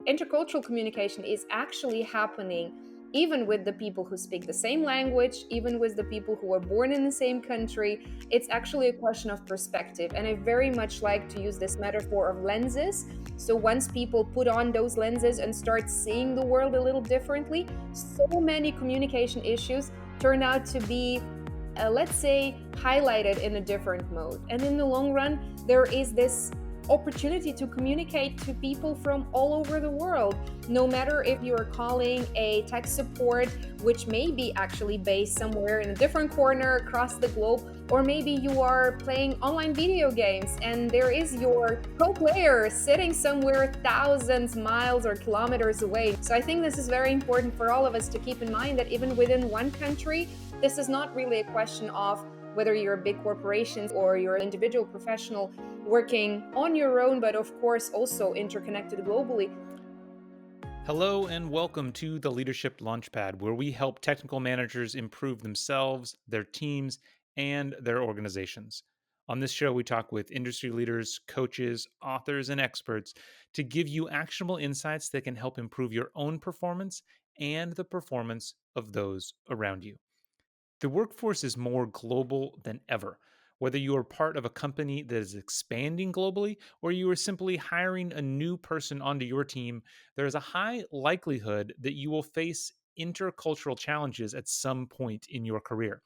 intercultural communication is actually happening even with the people who speak the same language, even with the people who are born in the same country. It's actually a question of perspective. And I very much like to use this metaphor of lenses. So once people put on those lenses and start seeing the world a little differently, so many communication issues turn out to be let's say, highlighted in a different mode. And in the long run, there is this opportunity to communicate to people from all over the world, no matter if you're calling a tech support, which may be actually based somewhere in a different corner across the globe, or maybe you are playing online video games and there is your co-player sitting somewhere thousands miles or kilometers away. So I think this is very important for all of us to keep in mind that even within one country, this is not really a question of whether you're a big corporation or you're an individual professional working on your own, but of course also interconnected globally. Hello and welcome to the Leadership Launchpad, where we help technical managers improve themselves, their teams, and their organizations. On this show, we talk with industry leaders, coaches, authors, and experts to give you actionable insights that can help improve your own performance and the performance of those around you. The workforce is more global than ever. Whether you are part of a company that is expanding globally or you are simply hiring a new person onto your team, there is a high likelihood that you will face intercultural challenges at some point in your career.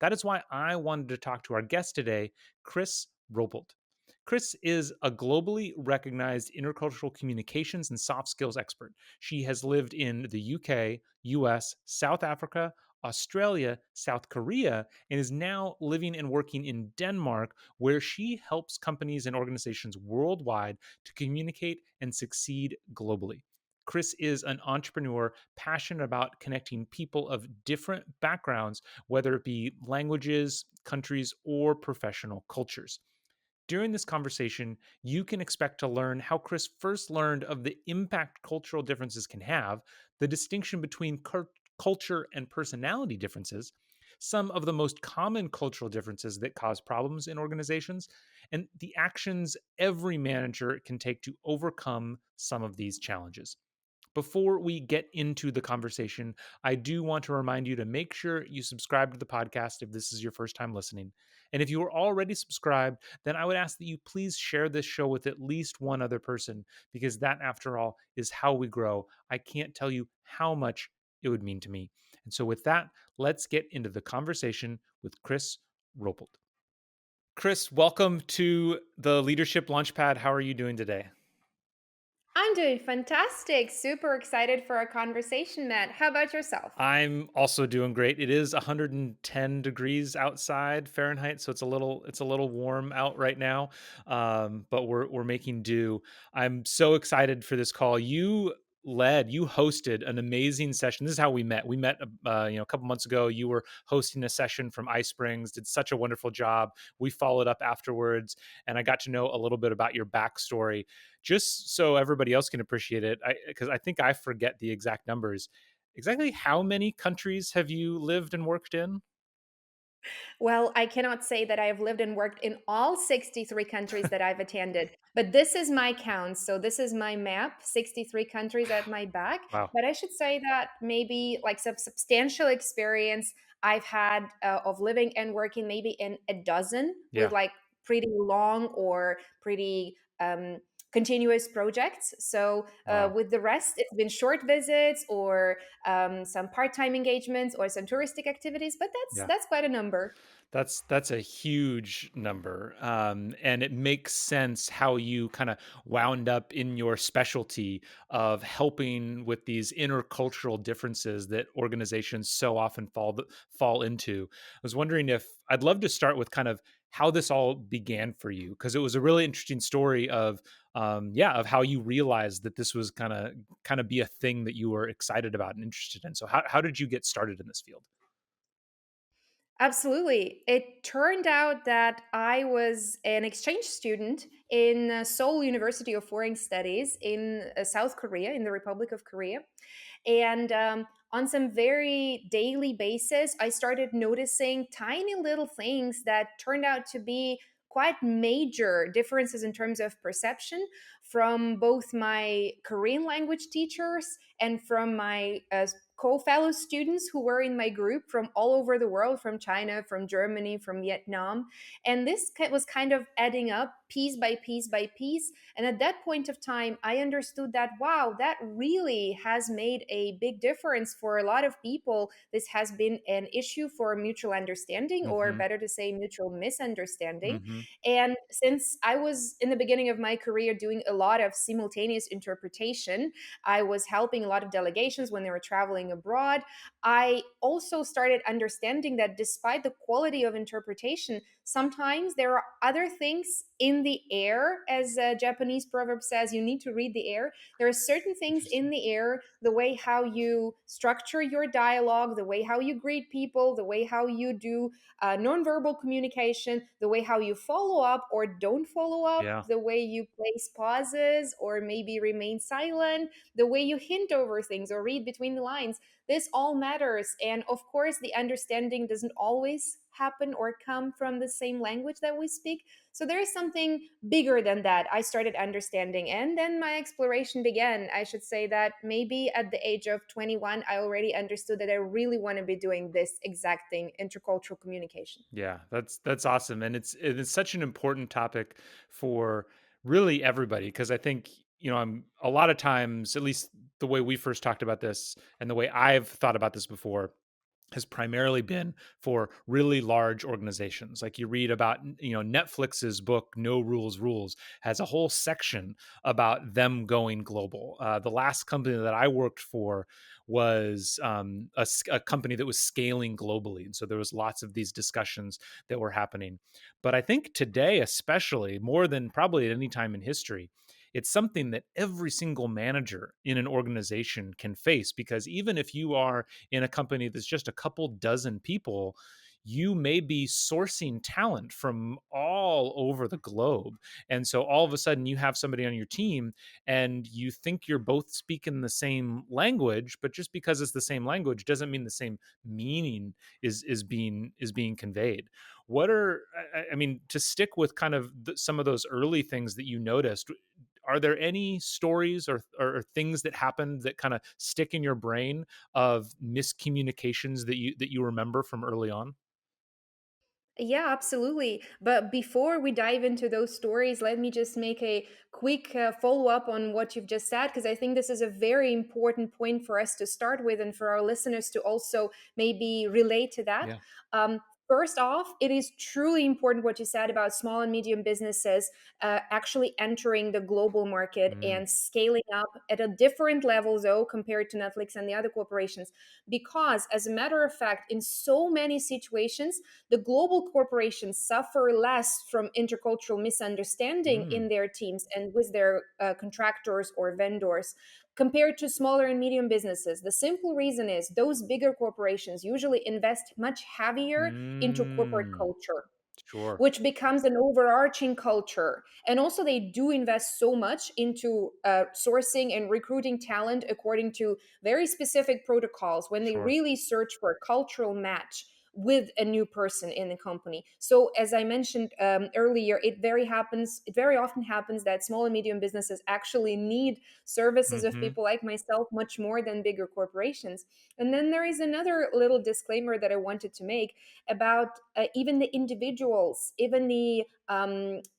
That is why I wanted to talk to our guest today, Chris Ropold. Chris is a globally recognized intercultural communications and soft skills expert. She has lived in the UK, US, South Africa, Australia, South Korea, and is now living and working in Denmark, where she helps companies and organizations worldwide to communicate and succeed globally. Chris is an entrepreneur passionate about connecting people of different backgrounds, whether it be languages, countries, or professional cultures. During this conversation, you can expect to learn how Chris first learned of the impact cultural differences can have, the distinction between culture and personality differences, some of the most common cultural differences that cause problems in organizations, and the actions every manager can take to overcome some of these challenges. Before we get into the conversation, I do want to remind you to make sure you subscribe to the podcast if this is your first time listening. And if you are already subscribed, then I would ask that you please share this show with at least one other person, because that, after all, is how we grow. I can't tell you how much it would mean to me. And so, with that, let's get into the conversation with Chris Ropold. Chris, welcome to the Leadership Launchpad. How are you doing today? I'm doing fantastic. Super excited for our conversation, Matt. How about yourself? I'm also doing great. It is 110 degrees outside Fahrenheit, so it's a little warm out right now. But we're making do. I'm so excited for this call. You hosted an amazing session. This is how we met. We met a couple months ago. You were hosting a session from Ice Springs, did such a wonderful job. We followed up afterwards, and I got to know a little bit about your backstory, just so everybody else can appreciate it. Because I think I forget the exact numbers. Exactly how many countries have you lived and worked in? Well, I cannot say that I have lived and worked in all 63 countries that I've attended, but this is my count. So this is my map, 63 countries at my back. Wow. But I should say that maybe like some substantial experience I've had of living and working maybe in a dozen with Yeah. like pretty long or pretty continuous projects. So Wow. with the rest, it's been short visits or some part-time engagements or some touristic activities, but that's Yeah. that's quite a number. That's a huge number, and it makes sense how you kind of wound up in your specialty of helping with these intercultural differences that organizations so often fall into. I was wondering if I'd love to start with kind of how this all began for you, because it was a really interesting story of of how you realized that this was kind of be a thing that you were excited about and interested in. So how did you get started in this field? Absolutely. It turned out that I was an exchange student in Seoul University of Foreign Studies in South Korea, in the Republic of Korea. And on some very daily basis, I started noticing tiny little things that turned out to be quite major differences in terms of perception from both my Korean language teachers and from my co-fellow students who were in my group from all over the world, from China, from Germany, from Vietnam. And this was kind of adding up piece by piece by piece. And at that point of time, I understood that, wow, that really has made a big difference for a lot of people. This has been an issue for mutual understanding, or Mm-hmm. better to say, mutual misunderstanding. Mm-hmm. And since I was in the beginning of my career doing a lot of simultaneous interpretation, I was helping a lot of delegations when they were traveling abroad. I also started understanding that despite the quality of interpretation, sometimes there are other things in the air. As a Japanese proverb says, you need to read the air. There are certain things in Interesting. the air, the way how you structure your dialogue, the way how you greet people, the way how you do nonverbal communication, the way how you follow up or don't follow up, Yeah. the way you place pauses or maybe remain silent, the way you hint over things or read between the lines. This all matters. And of course, the understanding doesn't always happen or come from the same language that we speak. So there is something bigger than that I started understanding. And then my exploration began. I should say that maybe at the age of 21, I already understood that I really want to be doing this exact thing, intercultural communication. Yeah, that's awesome, and it's such an important topic for really everybody because I think I'm a lot of times, at least the way we first talked about this, and the way I've thought about this before, has primarily been for really large organizations. Like you read about, Netflix's book No Rules Rules has a whole section about them going global. The last company that I worked for was a company that was scaling globally, and so there was lots of these discussions that were happening. But I think today, especially more than probably at any time in history, it's something that every single manager in an organization can face, because even if you are in a company that's just a couple dozen people, you may be sourcing talent from all over the globe. And so all of a sudden you have somebody on your team and you think you're both speaking the same language, but just because it's the same language doesn't mean the same meaning is being conveyed. What are I mean, to stick with kind of some of those early things that you noticed, are there any stories or things that happened that kind of stick in your brain of miscommunications that you remember from early on? Yeah, absolutely. But before we dive into those stories, let me just make a quick follow up on what you've just said, because I think this is a very important point for us to start with and for our listeners to also maybe relate to that. Yeah. Um, First off, it is truly important what you said about small and medium businesses actually entering the global market Mm, and scaling up at a different level, though, compared to Netflix and the other corporations. Because, as a matter of fact, in so many situations, the global corporations suffer less from intercultural misunderstanding mm, in their teams and with their contractors or vendors compared to smaller and medium businesses. The simple reason is those bigger corporations usually invest much heavier into corporate mm. culture, Sure, which becomes an overarching culture. And also, they do invest so much into sourcing and recruiting talent according to very specific protocols when they sure. really search for a cultural match with a new person in the company. So, as I mentioned earlier, it very often happens that small and medium businesses actually need services of Mhm. people like myself much more than bigger corporations. And then there is another little disclaimer that I wanted to make about even the individuals, even the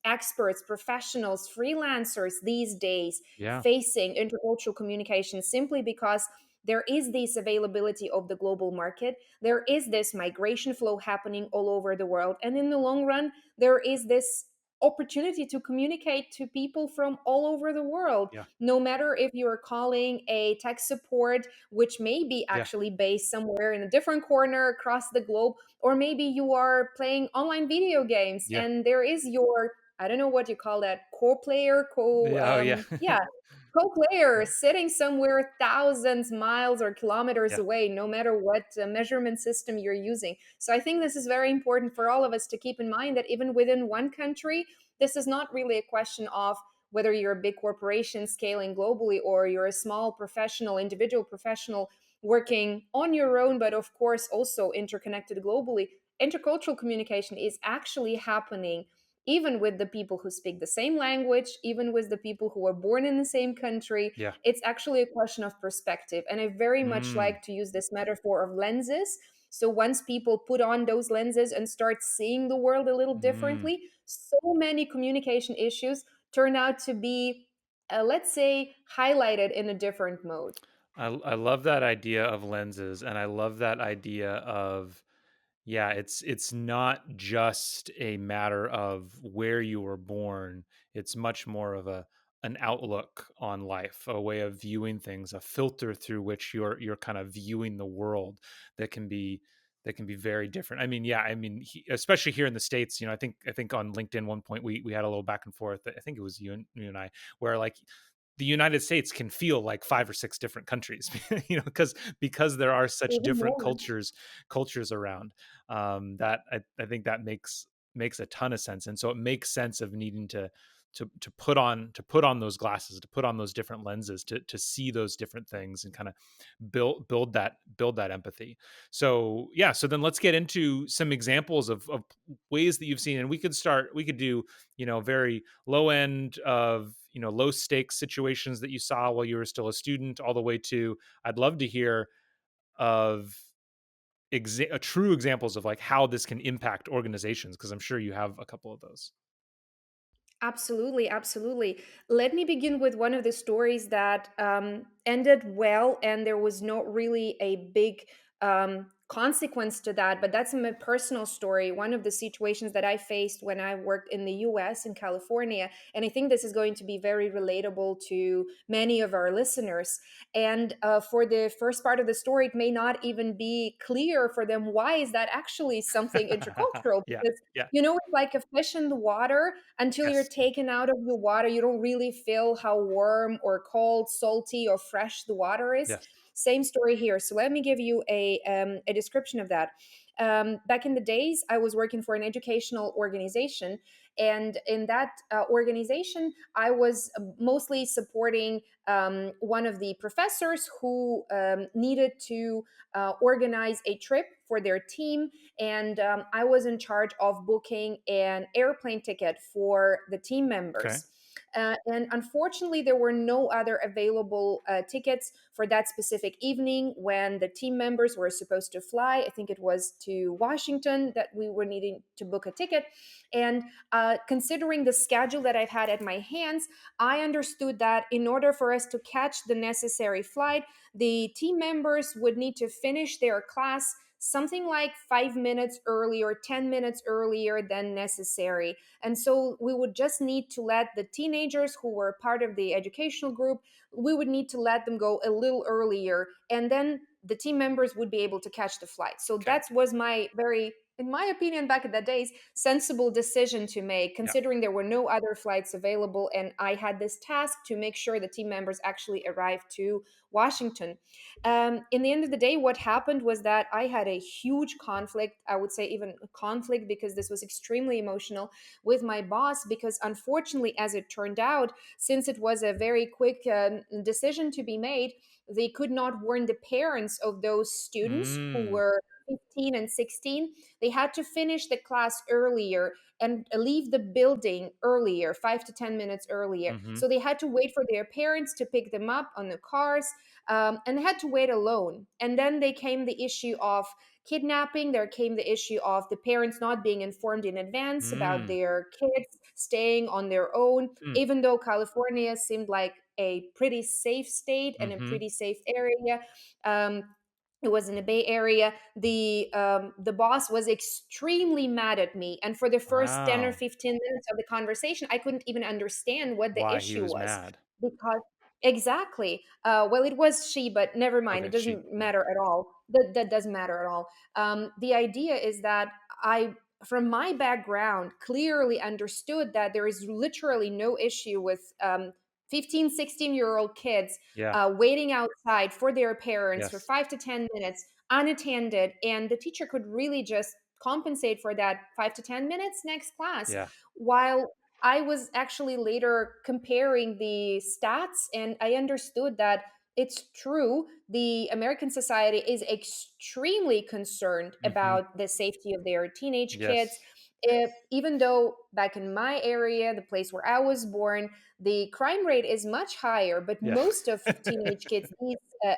experts, professionals, freelancers these days Yeah, facing intercultural communication simply because there is this availability of the global market. There is this migration flow happening all over the world. And in the long run, there is this opportunity to communicate to people from all over the world, yeah, no matter if you're calling a tech support, which may be yeah, actually based somewhere in a different corner across the globe, or maybe you are playing online video games yeah, and there is your, I don't know what you call that, co-player, yeah, oh, yeah. yeah, co-player sitting somewhere thousands miles or kilometers Yeah, away, no matter what measurement system you're using. So I think this is very important for all of us to keep in mind, that even within one country, this is not really a question of whether you're a big corporation scaling globally or you're a small professional, individual professional working on your own, but of course also interconnected globally. Intercultural communication is actually happening even with the people who speak the same language, even with the people who are born in the same country. Yeah. It's actually a question of perspective. And I very much Mm, like to use this metaphor of lenses. So once people put on those lenses and start seeing the world a little mm. differently, so many communication issues turn out to be, let's say, highlighted in a different mode. I love that idea of lenses, and I love that idea of, yeah, it's not just a matter of where you were born. It's much more of a an outlook on life, a way of viewing things, a filter through which you're kind of viewing the world that can be that can be very different. I mean, yeah, I mean, especially here in the States, I think on LinkedIn one point we had a little back and forth. I think it was you and I, where like the United States can feel like 5 or 6 different countries, because there are such Even different more. cultures around. That I think that makes a ton of sense, and so it makes sense of needing to put on those glasses, to put on those different lenses, to see those different things and kind of build that empathy. So yeah, so then let's get into some examples of ways that you've seen, and we could do very low end of low stakes situations that you saw while you were still a student, all the way to, I'd love to hear of true examples of like how this can impact organizations, because I'm sure you have a couple of those. Absolutely, absolutely. Let me begin with one of the stories that ended well, and there was not really a big consequence to that. But that's my personal story. One of the situations that I faced when I worked in the US, in California. And I think this is going to be very relatable to many of our listeners. And for the first part of the story, it may not even be clear for them why is that actually something intercultural, Yeah, because yeah, it's like a fish in the water. Until you're yes, taken out of the water, you don't really feel how warm or cold, salty or fresh the water is. yes. Same story here. So let me give you a description of that. Back in the days, I was working for an educational organization, and in that organization, I was mostly supporting one of the professors who needed to organize a trip for their team, and I was in charge of booking an airplane ticket for the team Okay. members. And unfortunately, there were no other available tickets for that specific evening when the team members were supposed to fly. I think it was to Washington that we were needing to book a ticket. And considering the schedule that I've had at my hands, I understood that in order for us to catch the necessary flight, the team members would need to finish their class something like 5 minutes earlier, 10 minutes earlier than necessary. And so we would just need to let the teenagers who were part of the educational group, we would need to let them go a little earlier. And then the team members would be able to catch the flight. So Okay. that was my very, in my opinion, back in the days, sensible decision to make, Yeah. considering there were no other flights available. And I had this task to make sure the team members actually arrived to Washington. In the end of the day, what happened was that I had a huge conflict. I would say even a conflict, because this was extremely emotional, with my boss. Because unfortunately, as it turned out, since it was a very quick decision to be made, they could not warn the parents of those students who Mm, were 15 and 16. They had to finish the class earlier and leave the building earlier, 5 to 10 minutes earlier. mm-hmm. So they had to wait for their parents to pick them up on the cars, and they had to wait alone. And then they came the issue of kidnapping. There came the issue of the parents not being informed in advance about Mm, their kids staying on their own, mm, even though California seemed like a pretty safe state and a mm-hmm. pretty safe area. Um, it was in the Bay Area. The boss was extremely mad at me, and for the first 10 or Wow. 15 minutes of the conversation, I couldn't even understand what the Why he issue was was, mad. because exactly. Well, it was she, but never mind. Okay, It she. doesn't Yeah. matter at all. That doesn't matter at all. The idea is that I, from my background, clearly understood that there is literally no issue with 15, 16-year-old kids Yeah. waiting outside for their parents for Yes. 5 to 10 minutes unattended, and the teacher could really just compensate for that 5 to 10 minutes next class. Yeah. While I was actually later comparing the stats, and I understood that it's true. The American society is extremely concerned Mm-hmm. about the safety of their teenage kids. Yes. Even though back in my area, the place where I was born, the crime rate is much higher, but Yeah. most of teenage kids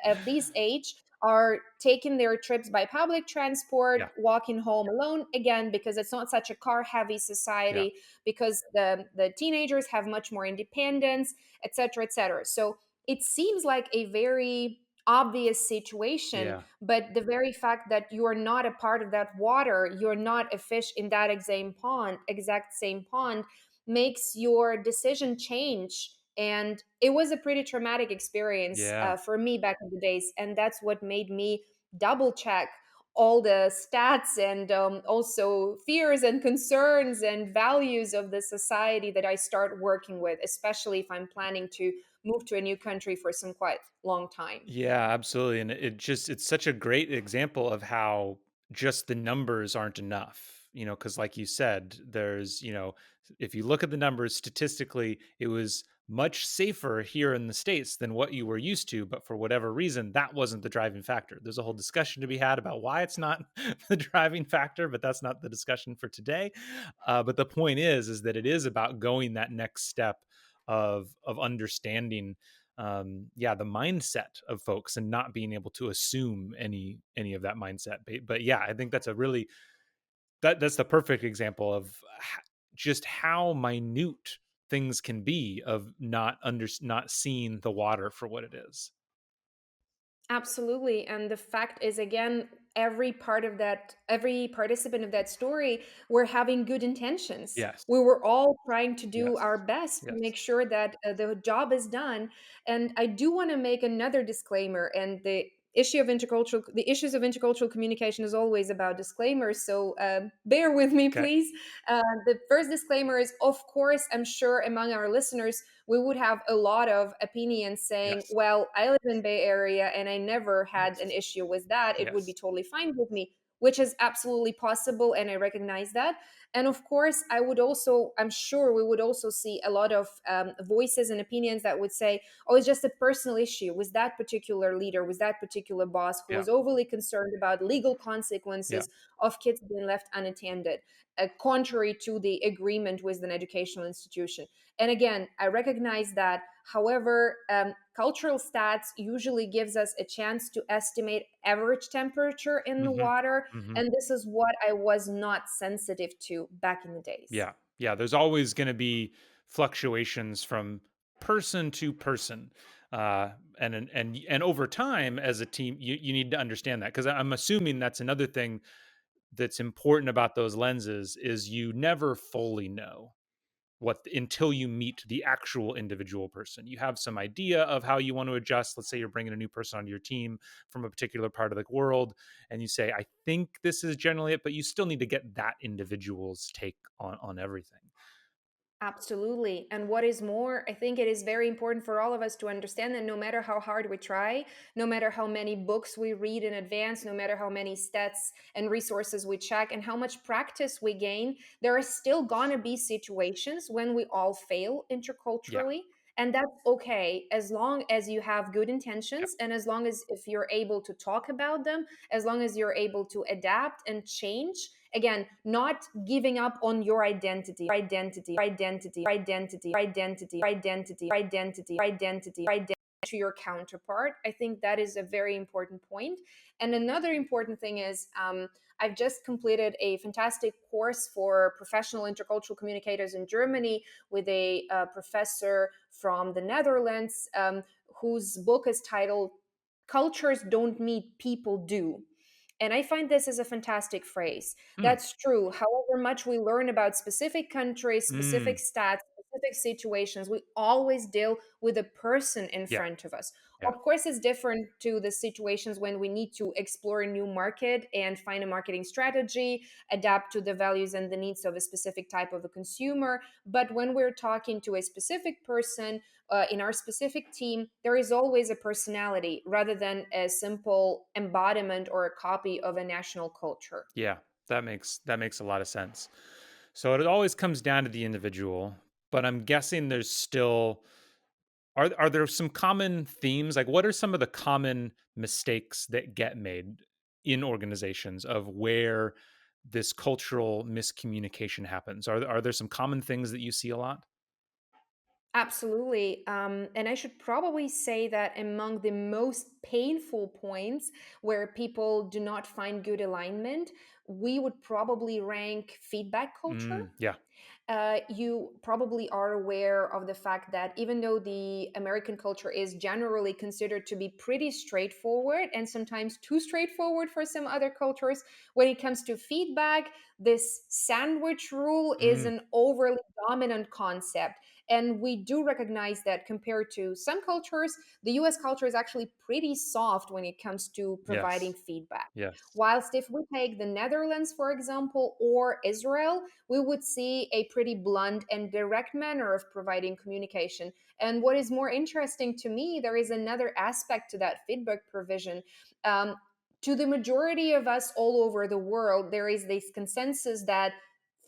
of this age are taking their trips by public transport, Yeah. walking home alone, again because it's not such a car heavy Yeah. society, because the teenagers have much more independence, etc., etc. So it seems like a very obvious situation, Yeah. but the very fact that you're not a part of that water, you're not a fish in that exact same pond, makes your decision change. And it was a pretty traumatic experience Yeah. for me back in the days, and that's what made me double check all the stats and also fears and concerns and values of the society that I start working with, especially if I'm planning to move to a new country for some quite long time. Yeah, absolutely. And it's such a great example of how just the numbers aren't enough, because like you said, if you look at the numbers statistically, it was much safer here in the States than what you were used to. But for whatever reason, that wasn't the driving factor. There's a whole discussion to be had about why it's not the driving factor, but that's not the discussion for today. But the point is that it is about going that next step of understanding, yeah, the mindset of folks and not being able to assume any of that mindset. But yeah, I think that's a really that's the perfect example of just how minute things can be of not seeing the water for what it is. Absolutely. And the fact is, again, every participant of that story were having good intentions. Yes. We were all trying to do Yes. our best to Yes. make sure that the job is done. And I do want to make another disclaimer. And the issues of intercultural communication is always about disclaimers. So bear with me, Okay. please. The first disclaimer is, of course, I'm sure among our listeners we would have a lot of opinions saying, Yes. well, I live in Bay Area and I never had an Yes. issue with that, it would be Yes. totally fine with me, which is absolutely possible, and I recognize that. And of course, I'm sure we would also see a lot of voices and opinions that would say, oh, it's just a personal issue with that particular leader, with that particular boss who Yeah. is overly concerned about legal Yeah. consequences of kids being left unattended, contrary to the agreement with an educational institution. And again, I recognize that. However, cultural stats usually gives us a chance to estimate average temperature in the Hmm. water, Hmm. and this is what I was not sensitive to back in the days. Yeah. Yeah. There's always going to be fluctuations from person to person. And over time as a team, you need to understand that, because I'm assuming that's another thing that's important about those lenses is you never fully know until you meet the actual individual person. You have some idea of how you want to adjust. Let's say you're bringing a new person onto your team from a particular part of the world, and you say, I think this is generally it, but you still need to get that individual's take on everything. Absolutely. And what is more, I think it is very important for all of us to understand that no matter how hard we try, no matter how many books we read in advance, no matter how many stats and resources we check, and how much practice we gain, there are still gonna be situations when we all fail Yeah. interculturally. And that's okay as long as you have good Yeah. intentions, and as long as if you're able to talk about them, as long as you're able to adapt and change, again, not giving up on your identity to your counterpart. I think that is a very important point. And another important thing is, I've just completed a fantastic course for professional intercultural communicators in Germany with a professor from the Netherlands, whose book is titled Cultures Don't Meet, People Do. And I find this is a fantastic phrase. Mm. That's true. However much we learn about specific countries, specific Mm. stats, specific situations, we always deal with a person in Yeah. front of us. Yeah. Of course, it's different to the situations when we need to explore a new market and find a marketing strategy, adapt to the values and the needs of a specific type of a consumer. But when we're talking to a specific person, in our specific team, there is always a personality rather than a simple embodiment or a copy of a national culture. Yeah. That makes a lot of sense. So it always comes down to the individual, but I'm guessing there's still are there some common themes? Like, what are some of the common mistakes that get made in organizations of where this cultural miscommunication happens? Are there some common things that you see a lot? Absolutely. And I should probably say that among the most painful points where people do not find good alignment, we would probably rank feedback culture. Yeah. You probably are aware of the fact that even though the American culture is generally considered to be pretty straightforward and sometimes too straightforward for some other cultures, when it comes to feedback, this sandwich rule is Mm, an overly dominant concept. And we do recognize that compared to some cultures, the US culture is actually pretty soft when it comes to providing yes. feedback. Yes. Whilst if we take the Netherlands, for example, or Israel, we would see a pretty blunt and direct manner of providing communication. And what is more interesting to me, there is another aspect to that feedback provision. Um, to the majority of us all over the world, there is this consensus that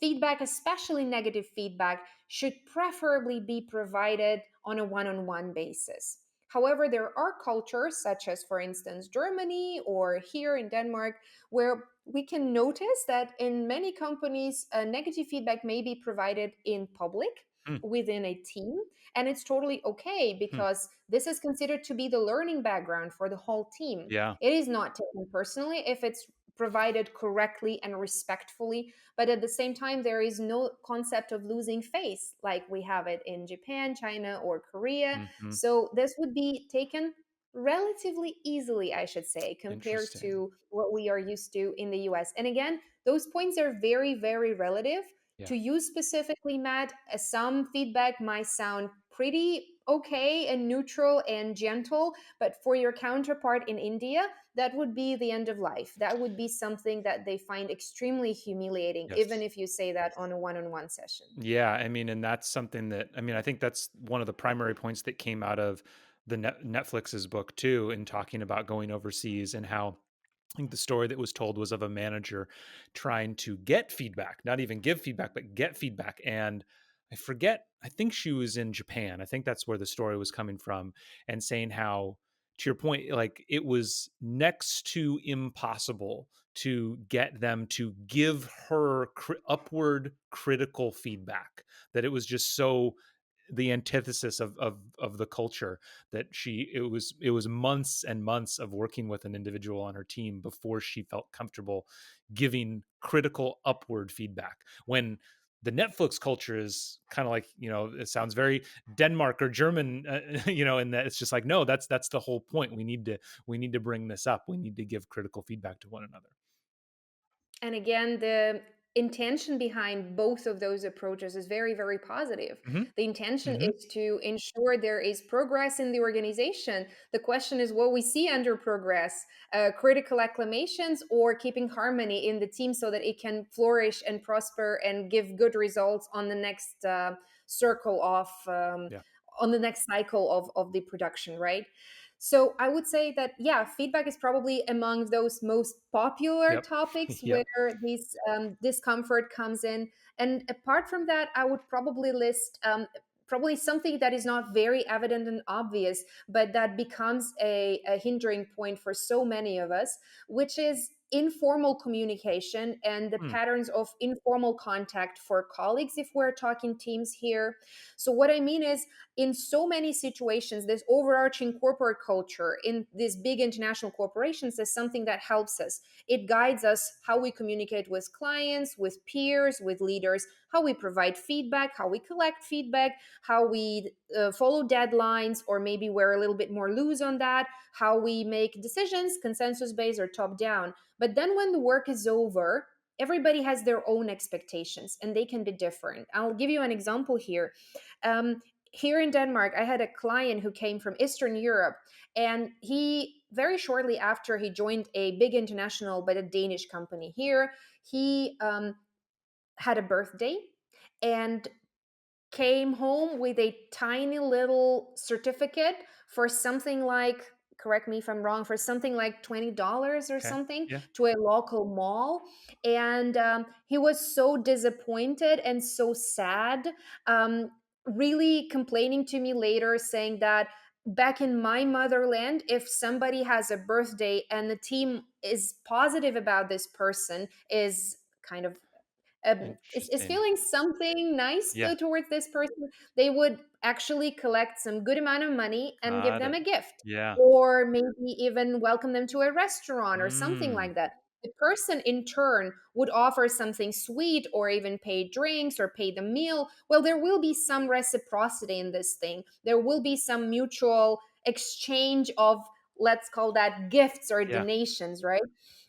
feedback, especially negative feedback, should preferably be provided on a one on one basis. However, there are cultures, such as, for instance, Germany or here in Denmark, where we can notice that in many companies, negative feedback may be provided in public Mm, within a team. And it's totally okay mm, because this is considered to be the learning background for the whole team. yeah. It is not taken personally if it's provided correctly and respectfully, but at the same time, there is no concept of losing face like we have it in Japan, China, or Korea. Hmm. So this would be taken relatively easily, I should say, compared Interesting. to what we are used to in the US. And again, those points are very, very relative. Yeah. To you specifically, Matt, some feedback might sound pretty okay and neutral and gentle, but for your counterpart in India, that would be the end of life. That would be something that they find extremely humiliating, even Yes. if you say that on a one on one session. Yeah, I mean, and that's something that I think that's one of the primary points that came out of the Netflix's book too, in talking about going overseas and how I think the story that was told was of a manager trying to get feedback, not even give feedback, but get feedback. And I forget, I think she was in Japan. I think that's where the story was coming from, and saying how, to your point, like it was next to impossible to get them to give her upward critical feedback, that it was just so the antithesis of the culture, that it was months and months of working with an individual on her team before she felt comfortable giving critical upward feedback. When the Netflix culture is kind of like, it sounds very Denmark or German, and that it's just like, no, that's the whole point. We need to bring this up. We need to give critical feedback to one another. And again, the intention behind both of those approaches is very, very positive. Hmm. The intention Hmm. is to ensure there is progress in the organization. The question is what we see under progress, critical acclamations or keeping harmony in the team so that it can flourish and prosper and give good results on the next circle of. Yeah. On the next cycle of the production, right? So I would say that, yeah, feedback is probably among those most popular Yep. topics Yep. where this discomfort comes in. And apart from that, I would probably list probably something that is not very evident and obvious, but that becomes a hindering point for so many of us, which is informal communication and the Hmm. patterns of informal contact for colleagues if we're talking teams here. So what I mean is, in so many situations, this overarching corporate culture in these big international corporations is something that helps us. It guides us how we communicate with clients, with peers, with leaders, how we provide feedback, how we collect feedback, how we follow deadlines, or maybe we're a little bit more loose on that, how we make decisions, consensus based or top down. But then when the work is over, everybody has their own expectations and they can be different. I'll give you an example here. Here in Denmark, I had a client who came from Eastern Europe, and he very shortly after he joined a big international but a Danish company here, he had a birthday and came home with a tiny little certificate for something like, correct me if I'm wrong, for something like $20 or Okay. something Yeah. to a local mall. And he was so disappointed and so sad, um, really complaining to me later, saying that back in my motherland, if somebody has a birthday and the team is positive about this person, is kind of is Interesting. feeling something nice Yeah. towards this person, they would actually collect some good amount of money and give Got them it. a gift, Yeah. or maybe even welcome them to a restaurant or something Mm. like that. The person in turn would offer something sweet or even pay drinks or pay the meal. Well, there will be some reciprocity in this thing. There will be some mutual exchange of, let's call that, gifts or Yeah. donations, right?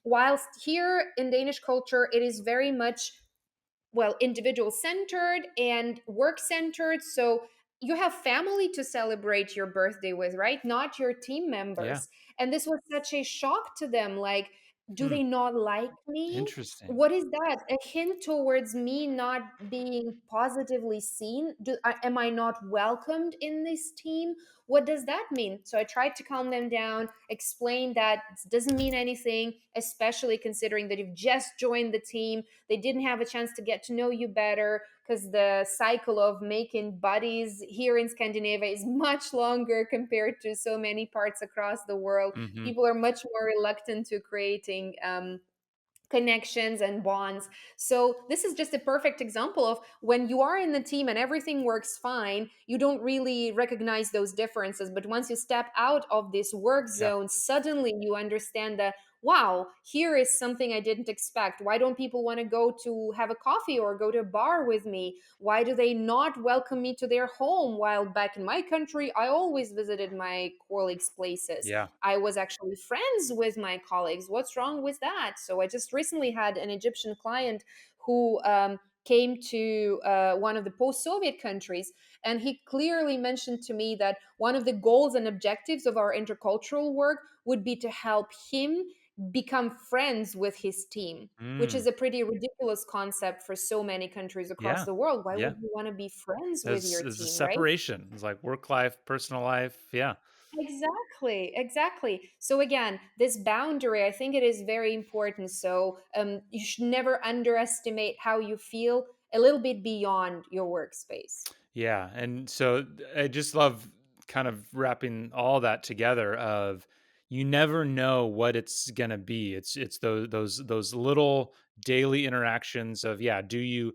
Whilst here in Danish culture, it is very much, well, individual centered and work centered. So you have family to celebrate your birthday with, right? Not your team Yeah. members. And this was such a shock to them. Like, do Hmm. they not like me? Interesting. What is that? A hint towards me not being positively seen? Am I not welcomed in this team? What does that mean? So I tried to calm them down, explain that it doesn't mean anything, especially considering that you've just joined the team. They didn't have a chance to get to know you better, because the cycle of making buddies here in Scandinavia is much longer compared to so many parts across the world. Hmm. People are much more reluctant to creating connections and bonds. So this is just a perfect example of when you are in the team and everything works fine, you don't really recognize those differences. But once you step out of this work Yeah. zone, suddenly you understand that, wow, here is something I didn't expect. Why don't people want to go to have a coffee or go to a bar with me? Why do they not welcome me to their home? While back in my country, I always visited my colleagues' places. Yeah. I was actually friends with my colleagues. What's wrong with that? So I just recently had an Egyptian client who came to one of the post Soviet countries. And he clearly mentioned to me that one of the goals and objectives of our intercultural work would be to help him become friends with his team, which Mm. is a pretty ridiculous concept for so many countries across Yeah. the world. Why would Yeah. you want to be friends with There's your there's a team, right? separation. It's like work life, personal life. Yeah. Exactly, exactly. So again, this boundary, I think it is very important. So you should never underestimate how you feel a little bit beyond your workspace. Yeah, and so I just love kind of wrapping all that together of you never know what it's going to be. It's those little daily interactions of yeah, do you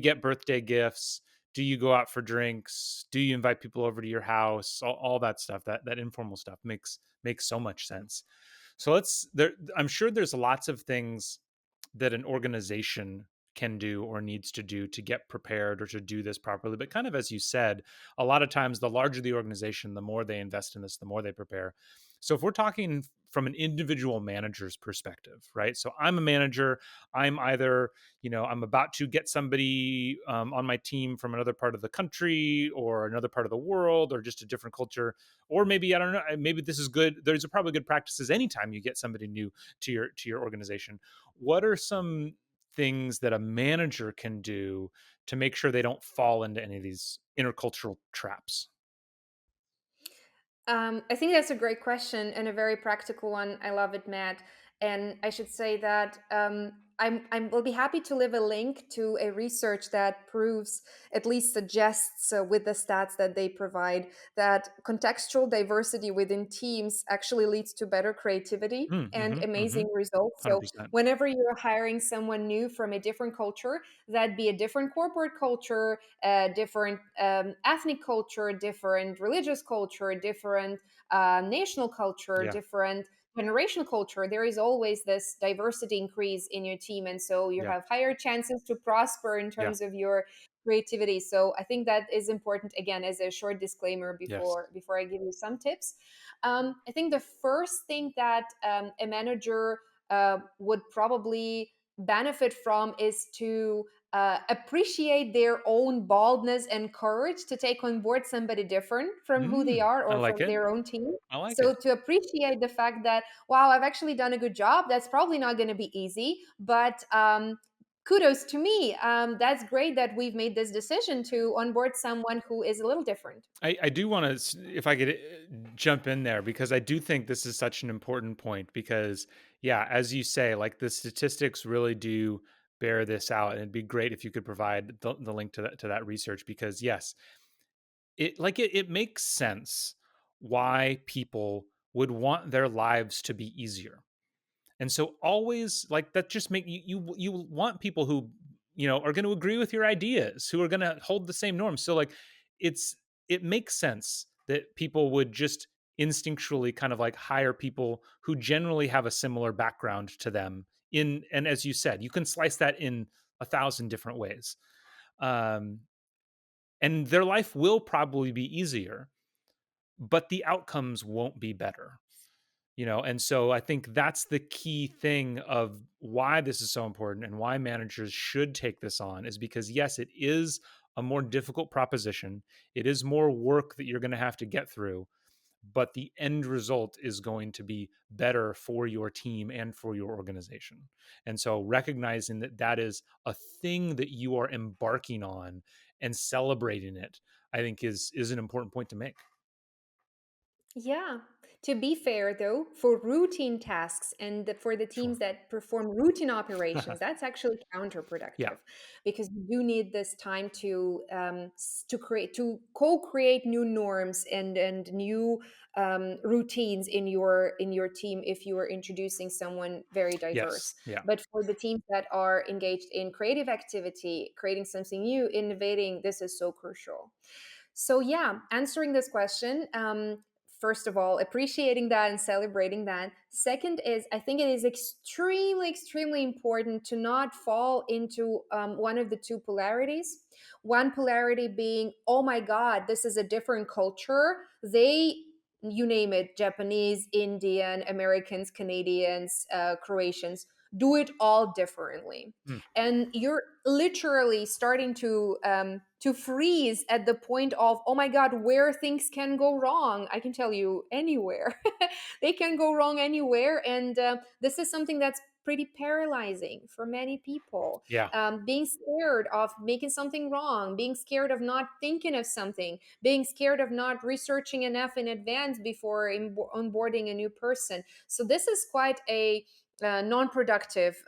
get birthday gifts? Do you go out for drinks? Do you invite people over to your house? All that stuff, that informal stuff makes so much sense. So let's there I'm sure there's lots of things that an organization can do or needs to do to get prepared or to do this properly. But kind of as you said, a lot of times the larger the organization, the more they invest in this, the more they prepare. So if we're talking from an individual manager's perspective, right? So I'm a manager. I'm either, I'm about to get somebody on my team from another part of the country or another part of the world or just a different culture. Or maybe, I don't know, maybe this is good. There's probably good practices anytime you get somebody new to your organization. What are some things that a manager can do to make sure they don't fall into any of these intercultural traps? I think that's a great question and a very practical one. I love it, Matt. And I should say that will be happy to leave a link to a research that proves, at least suggests, with the stats that they provide, that contextual diversity within teams actually leads to better creativity Mm, and mhm, amazing mhm, results. So 100%. whenever you're hiring someone new from a different culture, that be a different corporate culture, different ethnic culture, different religious culture, different national culture, Yeah, different generational culture, there is always this diversity increase in your team. And so you yeah, have higher chances to prosper in yeah, terms of your creativity. So I think that is important, again, as a short disclaimer yes. before I give you some tips. I think the first thing that a manager would probably benefit from is to appreciate their own boldness and courage to take on board somebody different from who they are I or like from it. their own team. I like So it. to appreciate the fact that, wow, I've actually done a good job. That's probably not going to be easy, but kudos to me. That's great that we've made this decision to onboard someone who is a little different. I do want to, if I could jump in there, because I do think this is such an important point. Because, yeah, as you say, like the statistics really do bear this out. And it'd be great if you could provide the link to that research, because, yes, it makes sense why people would want their lives to be easier. And so always like that just make you want people who, are going to agree with your ideas, who are going to hold the same norms. So like it's it makes sense that people would just instinctually kind of like hire people who generally have a similar background to them in, and as you said, you can slice that in a thousand different ways. Um and their life will probably be easier, but the outcomes won't be better. And so I think that's the key thing of why this is so important and why managers should take this on, is because yes, it is a more difficult proposition. It is more work that you're going to have to get through, but the end result is going to be better for your team and for your organization. And so recognizing that that is a thing that you are embarking on and celebrating it, I think is an important point to make. Yeah. To be fair, though, for routine tasks and for the teams Sure. that perform routine operations, that's actually Yeah. counterproductive because you do need this time to create to co-create new norms and new routines in your team if you are introducing someone very Yes. diverse. Yeah. But for the teams that are engaged in creative activity, creating something new, innovating, this is so crucial. So, yeah, answering this question, first of all, appreciating that and celebrating that. Second is, I think it is extremely, extremely important to not fall into one of the two polarities. One polarity being, oh my God, this is a different culture. You name it, Japanese, Indian, Americans, Canadians, Croatians, do it all differently, Mm. and you're literally starting to freeze at the point of, oh my God, where things can go wrong. I can tell you anywhere. They can go wrong anywhere, and this is something that's pretty paralyzing for many people. Yeah. Being scared of making something wrong, being scared of not thinking of something, being scared of not researching enough in advance before onboarding a new person. So this is quite a non-productive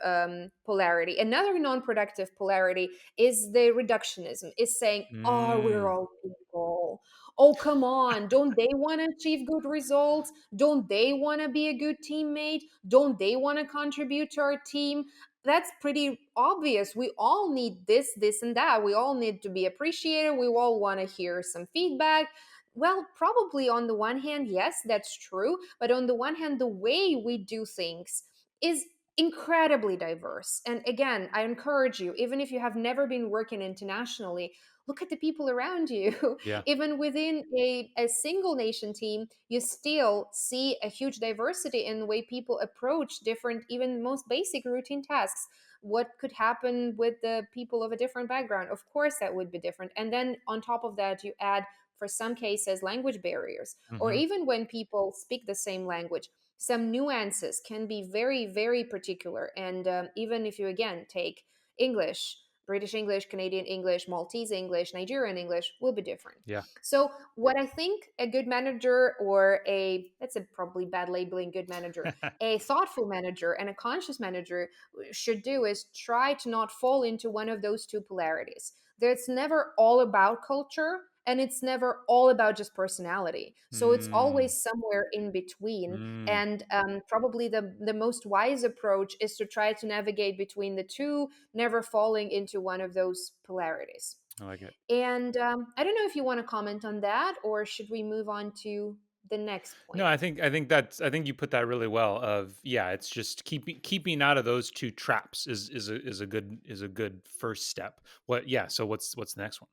polarity. Another non-productive polarity is the reductionism, is saying, oh, we're Mm. all people. Oh, come on, don't they want to achieve good results? Don't they want to be a good teammate? Don't they want to contribute to our team? That's pretty obvious. We all need this and that. We all need to be appreciated. We all want to hear some feedback. Well, probably on the one hand, yes, that's true. But on the one hand, the way we do things is incredibly diverse. And again, I encourage you, even if you have never been working internationally, look at the people around you. Yeah. Even within a single nation team, you still see a huge diversity in the way people approach different, even most basic routine tasks. What could happen with the people of a different background? Of course, that would be different. And then on top of that, you add, for some cases, language barriers, or Hmm. even when people speak the same language, some nuances can be very, very particular. And even if you again take English, British English, Canadian English, Maltese English, Nigerian English, will be different. Yeah. So what I think a good manager, or a, that's a probably bad labeling, good manager, a thoughtful manager and a conscious manager should do is try to not fall into one of those two polarities. It's never all about culture, and it's never all about just personality. So it's Mm. always somewhere in between. Mm. And probably the most wise approach is to try to navigate between the two, never falling into one of those polarities. I like it. And I don't know if you want to comment on that, or should we move on to the next No, point? I think you put that really well. Of yeah, it's just keeping out of those two traps is a good first step. What? Yeah. So what's the next one?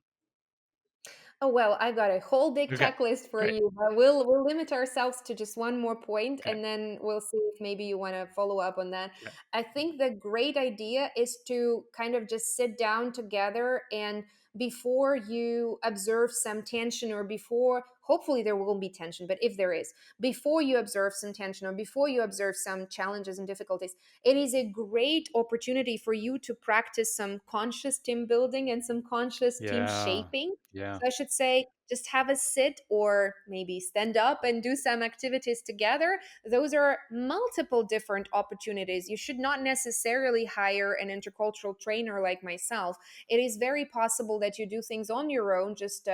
Oh, well, I've got a whole big Okay. checklist for Great. you, but we'll limit ourselves to just one more point, Okay. and then we'll see if maybe you want to follow up on that. Okay. I think the great idea is to kind of just sit down together, and before you observe some tension, or before, hopefully there won't be tension, but if there is, before you observe some tension or before you observe some challenges and difficulties, it is a great opportunity for you to practice some conscious team building and some conscious team Yeah. shaping. Yeah. So I should say, just have a sit or maybe stand up and do some activities together. Those are multiple different opportunities. You should not necessarily hire an intercultural trainer like myself. It is very possible that you do things on your own. Just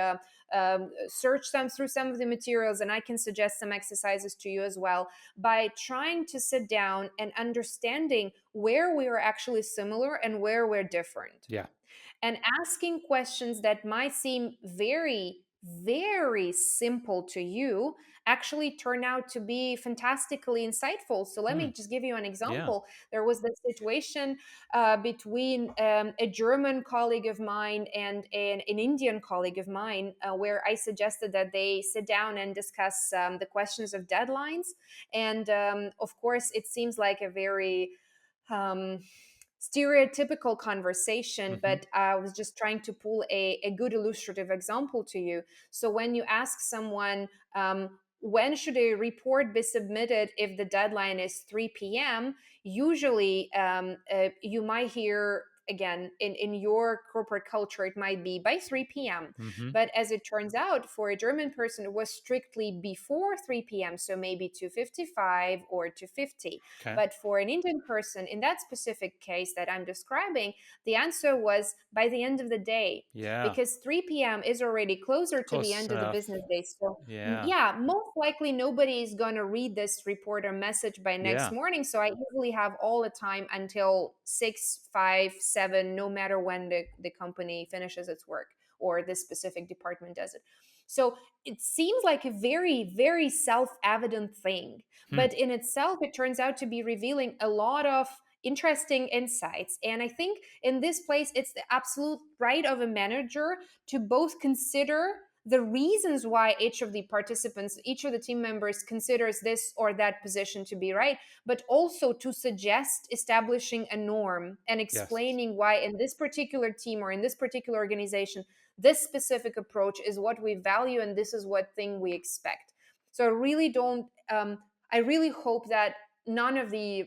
search them through some of the materials, and I can suggest some exercises to you as well, by trying to sit down and understanding where we are actually similar and where we're different, Yeah. and asking questions that might seem very, very simple to you actually turn out to be fantastically insightful. So let Hmm. me just give you an Yeah. example. There was this situation between a German colleague of mine and an Indian colleague of mine, where I suggested that they sit down and discuss the questions of deadlines. And of course, it seems like a very um, stereotypical conversation, Hmm. but I was just trying to pull a good illustrative example to you. So when you ask someone, when should a report be submitted if the deadline is 3 p.m., usually you might hear, again, in your corporate culture, it might be by 3 p.m. Hmm. But as it turns out, for a German person, it was strictly before 3 p.m., so maybe 2:55 or 2:50. Okay. But for an Indian person, in that specific case that I'm describing, the answer was by the end of the day, Yeah. because 3 p.m. is already closer to the Close end of the enough. business day. So, Yeah. yeah, most likely nobody is going to read this report or message by next Yeah. morning. So, I usually have all the time until 6, 5, 7, no matter when the company finishes its work or this specific department does it. So, it seems like a very, very self evident thing, Hmm. but in itself it turns out to be revealing a lot of interesting insights. And I think in this place it's the absolute right of a manager to both consider the reasons why each of the participants, each of the team members considers this or that position to be right, but also to suggest establishing a norm and Yes. explaining why in this particular team or in this particular organization this specific approach is what we value and this is what thing we expect. So I really don't I really hope that none of the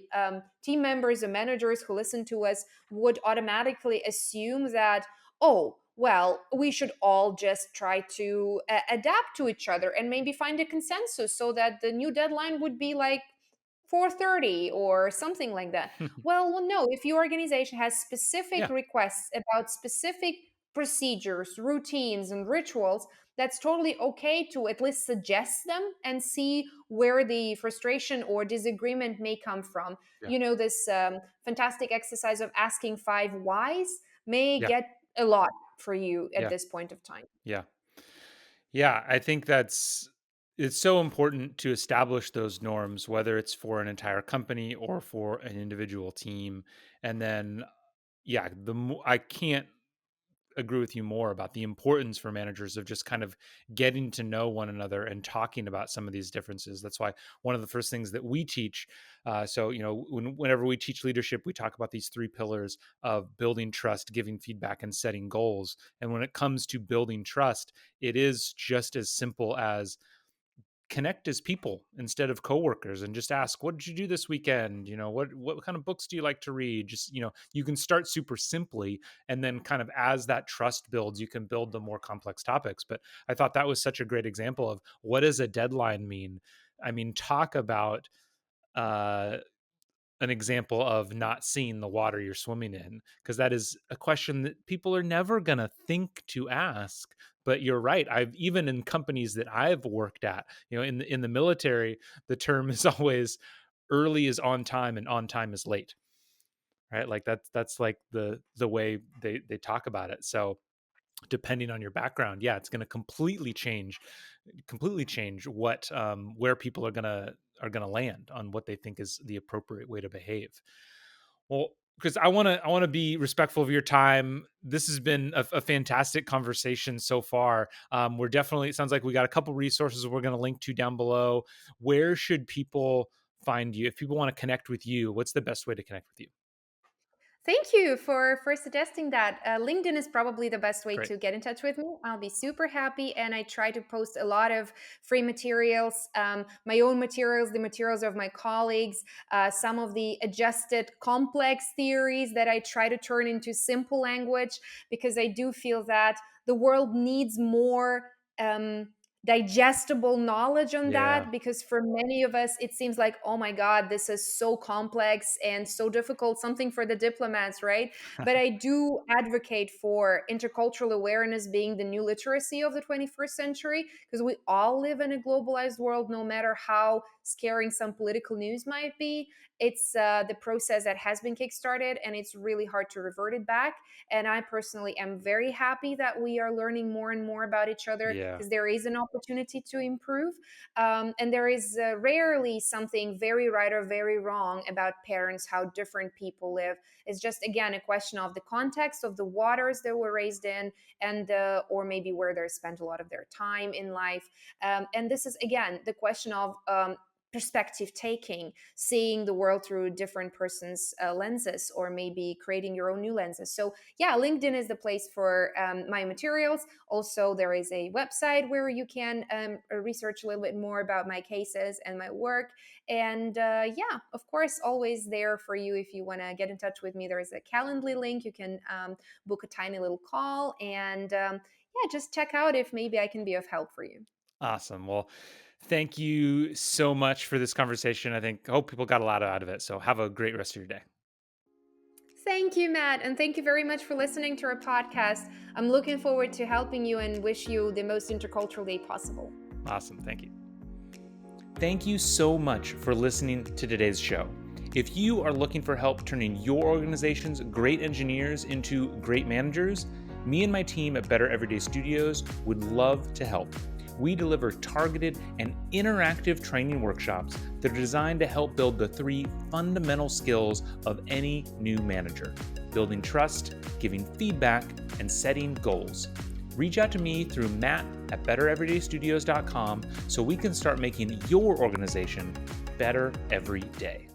team members or managers who listen to us would automatically assume that, oh, well, we should all just try to adapt to each other and maybe find a consensus so that the new deadline would be like 4:30 or something like that. Well, no, if your organization has specific Yeah. requests about specific procedures, routines, and rituals, that's totally okay to at least suggest them and see where the frustration or disagreement may come from. Yeah. You know, this fantastic exercise of asking five whys may Yeah. get a lot for you at Yeah. this point of time. Yeah. Yeah, I think it's so important to establish those norms, whether it's for an entire company or for an individual team. And then, yeah, I can't agree with you more about the importance for managers of just kind of getting to know one another and talking about some of these differences. That's why one of the first things that we teach. So, whenever we teach leadership, we talk about these three pillars of building trust, giving feedback, and setting goals. And when it comes to building trust, it is just as simple as connect as people instead of coworkers and just ask, what did you do this weekend? What kind of books do you like to read? Just, you can start super simply, and then kind of as that trust builds, you can build the more complex topics. But I thought that was such a great example of what does a deadline mean. I mean, talk about uh an example of not seeing the water you're swimming in, because that is a question that people are never going to think to ask. But you're right, I've even in companies that I've worked at, in the military, the term is always early is on time and on time is late, right? Like that's like the way they talk about it. So depending on your background, yeah, it's going to completely change what where people are gonna land on what they think is the appropriate way to behave. Well, because I want to be respectful of your time. This has been a fantastic conversation so far. We're definitely, it sounds like we got a couple resources we're going to link to down below. Where should people find you if people want to connect with you? What's the best way to connect with you? Thank you for suggesting that. LinkedIn is probably the best way Great. to get in touch with me. I'll be super happy, and I try to post a lot of free materials, my own materials, the materials of my colleagues, some of the adjusted complex theories that I try to turn into simple language, because I do feel that the world needs more digestible knowledge on Yeah. that, because for many of us it seems like, oh my god, this is so complex and so difficult, something for the diplomats, right? But I do advocate for intercultural awareness being the new literacy of the 21st century, because we all live in a globalized world, no matter how scaring some political news might be. It's the process that has been kickstarted, and it's really hard to revert it back. And I personally am very happy that we are learning more and more about each other, Yeah. because there is an opportunity to improve. And there is rarely something very right or very wrong about parents, how different people live. It's just, again, a question of the context of the waters they were raised in, and or maybe where they spent a lot of their time in life. And this is, again, the question of perspective taking, seeing the world through different person's lenses, or maybe creating your own new lenses. So yeah, LinkedIn is the place for my materials. Also, there is a website where you can research a little bit more about my cases and my work. And yeah, of course, always there for you if you want to get in touch with me. There is a Calendly link. You can book a tiny little call, and yeah, just check out if maybe I can be of help for you. Awesome. Well, thank you so much for this conversation. Hope people got a lot out of it. So have a great rest of your day. Thank you, Matt, and thank you very much for listening to our podcast. I'm looking forward to helping you and wish you the most intercultural day possible. Awesome. Thank you. Thank you so much for listening to today's show. If you are looking for help turning your organization's great engineers into great managers, me and my team at Better Everyday Studios would love to help. We deliver targeted and interactive training workshops that are designed to help build the 3 fundamental skills of any new manager: building trust, giving feedback, and setting goals. Reach out to me through matt@bettereverydaystudios.com so we can start making your organization better every day.